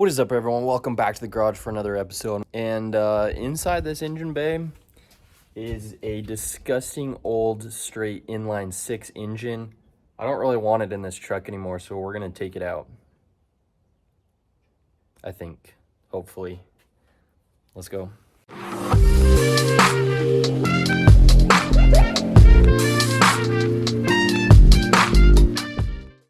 What is up, everyone? Welcome back to the garage for another episode. And inside this engine bay is a disgusting old straight inline 6 engine. I don't really want it in this truck anymore, so we're going to take it out. I think. Hopefully. Let's go.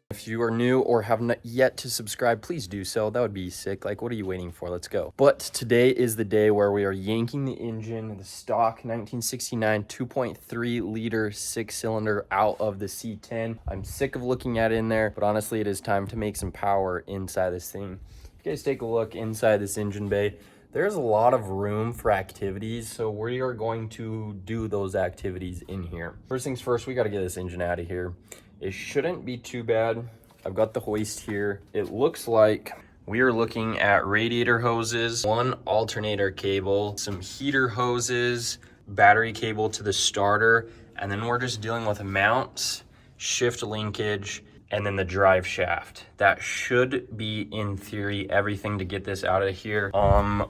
If you are new or have not yet to subscribe, please do so. That would be sick. Like, what are you waiting for? Let's go. But today is the day where we are yanking the engine, the stock 1969 2.3 liter 6-cylinder out of the C10. I'm sick of looking at it in there, but honestly, it is time to make some power inside this thing. If you guys take a look inside this engine bay, there's a lot of room for activities, so we are going to do those activities in here. First things first, we got to get this engine out of here. It shouldn't be too bad. I've got the hoist here. It looks like we are looking at radiator hoses, one alternator cable, some heater hoses, battery cable to the starter, and then we're just dealing with mounts, shift linkage, and then the drive shaft. That should be, in theory, everything to get this out of here.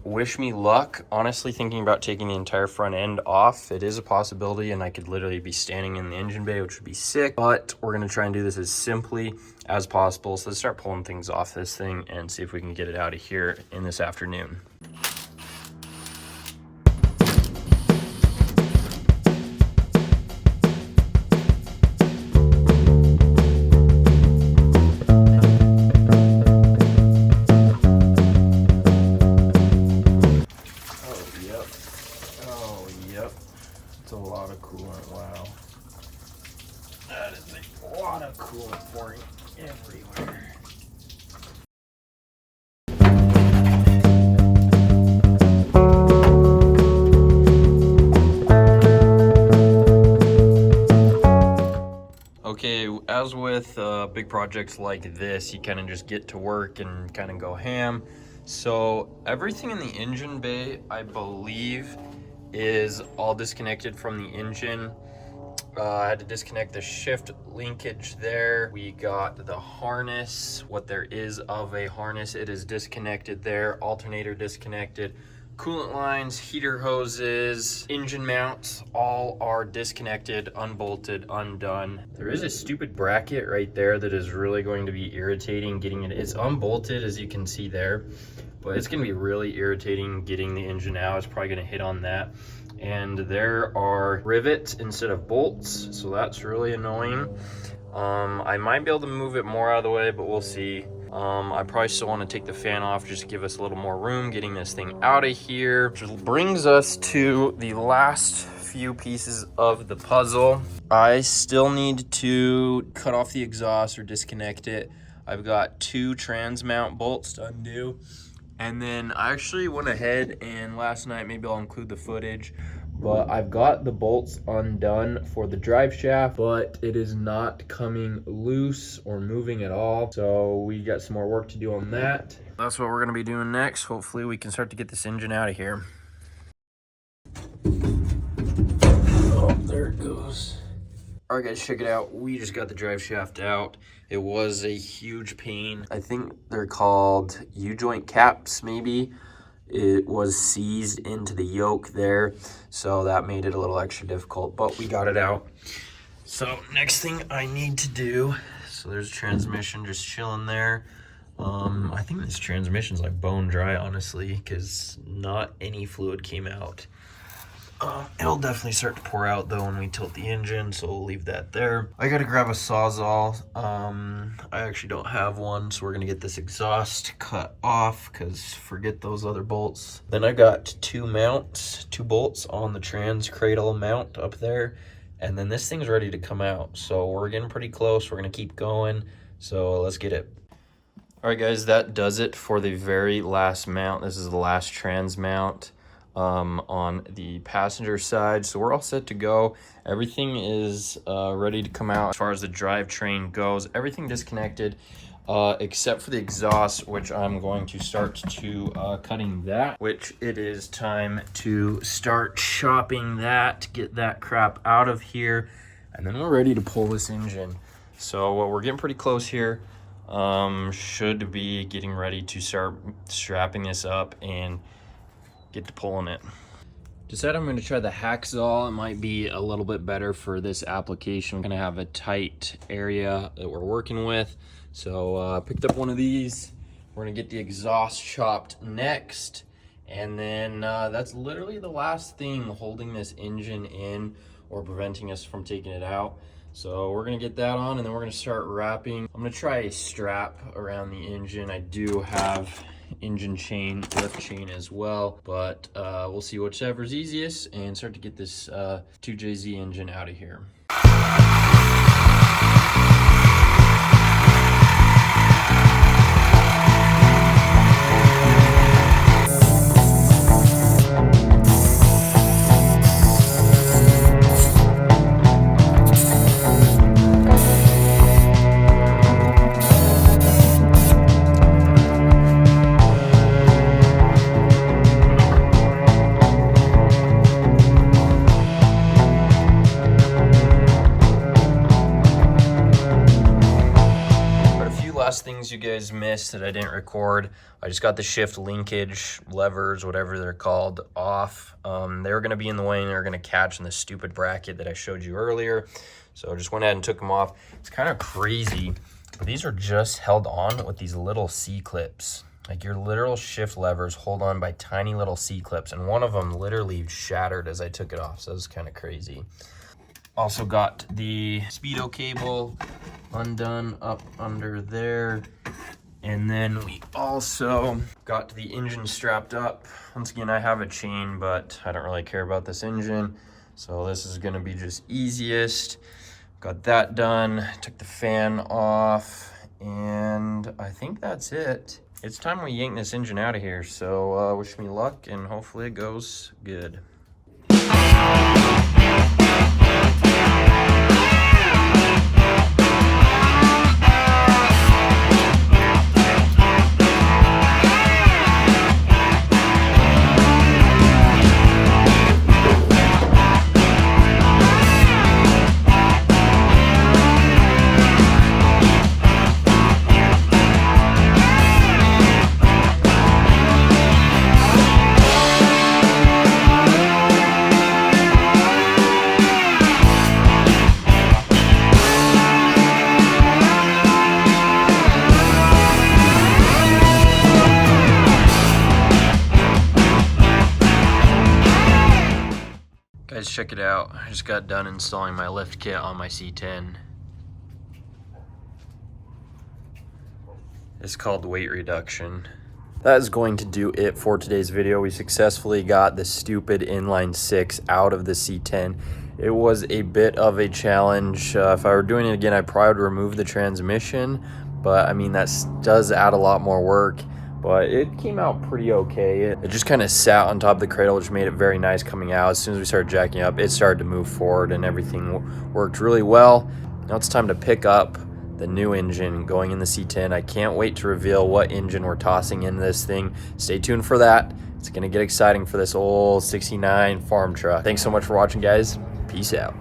Wish me luck. Honestly, thinking about taking the entire front end off. It is a possibility, and I could literally be standing in the engine bay, which would be sick, but we're gonna try and do this as simply as possible. So let's start pulling things off this thing and see if we can get it out of here in this afternoon. It's a lot of coolant, wow. That is a lot of coolant pouring everywhere. Okay, as with big projects like this, you kind of just get to work and kind of go ham. So everything in the engine bay, I believe, is all disconnected from the engine. I had to disconnect the shift linkage there. We got the harness, what there is of a harness, it is disconnected there. Alternator disconnected. Coolant lines, heater hoses, engine mounts, all are disconnected, unbolted, undone. There is a stupid bracket right there that is really going to be irritating getting it. It's unbolted, as you can see there, but it's gonna be really irritating getting the engine out. It's probably gonna hit on that. And there are rivets instead of bolts, so that's really annoying. I might be able to move it more out of the way, but we'll see. I probably still want to take the fan off, just to give us a little more room getting this thing out of here. Which brings us to the last few pieces of the puzzle. I still need to cut off the exhaust or disconnect it. I've got 2 trans mount bolts to undo. And then I actually went ahead and last night, maybe I'll include the footage, but I've got the bolts undone for the drive shaft, but it is not coming loose or moving at all. So we got some more work to do on that. That's what we're gonna be doing next. Hopefully we can start to get this engine out of here. Oh, there it goes. All right, guys, check it out. We just got the drive shaft out. It was a huge pain. I think they're called U-joint caps, maybe. It was seized into the yoke there, so that made it a little extra difficult, but we got it out. So next thing I need to do, so there's a transmission just chilling there. I think this transmission's like bone dry, honestly, because not any fluid came out. It'll definitely start to pour out though when we tilt the engine, so we'll leave that there. I gotta grab a Sawzall. I actually don't have one, so we're gonna get this exhaust cut off, because forget those other bolts. Then I got 2 mounts, 2 bolts on the trans cradle mount up there, and then this thing's ready to come out. So we're getting pretty close. We're gonna keep going, so let's get it. All right, guys, that does it for the very last mount. This is the last trans mount on the passenger side, so we're all set to go. Everything is ready to come out as far as the drivetrain goes. Everything disconnected except for the exhaust, which I'm going to start to cutting that, which it is time to start chopping that, get that crap out of here, and then we're ready to pull this engine. So we're getting pretty close here. Should be getting ready to start strapping this up and get to pulling it. Decided I'm going to try the hacksaw. It might be a little bit better for this application. We're going to have a tight area that we're working with. So picked up one of these. We're going to get the exhaust chopped next. And then that's literally the last thing holding this engine in or preventing us from taking it out. So we're gonna get that on and then we're gonna start wrapping. I'm gonna try a strap around the engine. I do have engine chain, lift chain as well, but we'll see whichever's easiest and start to get this 2JZ engine out of here. Last things you guys missed that I didn't record, I just got the shift linkage levers, whatever they're called, off. They were going to be in the way and they were going to catch in the stupid bracket that I showed you earlier. So I just went ahead and took them off. It's kind of crazy, but these are just held on with these little C-clips. Like your literal shift levers hold on by tiny little C-clips, and one of them literally shattered as I took it off. So that was kind of crazy. Also got the speedo cable undone up under there. And then we also got the engine strapped up. Once again, I have a chain, but I don't really care about this engine. So this is gonna be just easiest. Got that done, took the fan off, and I think that's it. It's time we yank this engine out of here. So wish me luck and hopefully it goes good. Guys, check it out. I just got done installing my lift kit on my C10. It's called weight reduction. That is going to do it for today's video. We successfully got the stupid inline 6 out of the C10. It was a bit of a challenge. If I were doing it again, I probably would remove the transmission, but I mean, that does add a lot more work. But it came out pretty okay. It just kind of sat on top of the cradle, which made it very nice coming out. As soon as we started jacking up, it started to move forward and everything worked really well. Now it's time to pick up the new engine going in the C10. I can't wait to reveal what engine we're tossing into this thing. Stay tuned for that. It's gonna get exciting for this old 69 farm truck. Thanks so much for watching, guys. Peace out.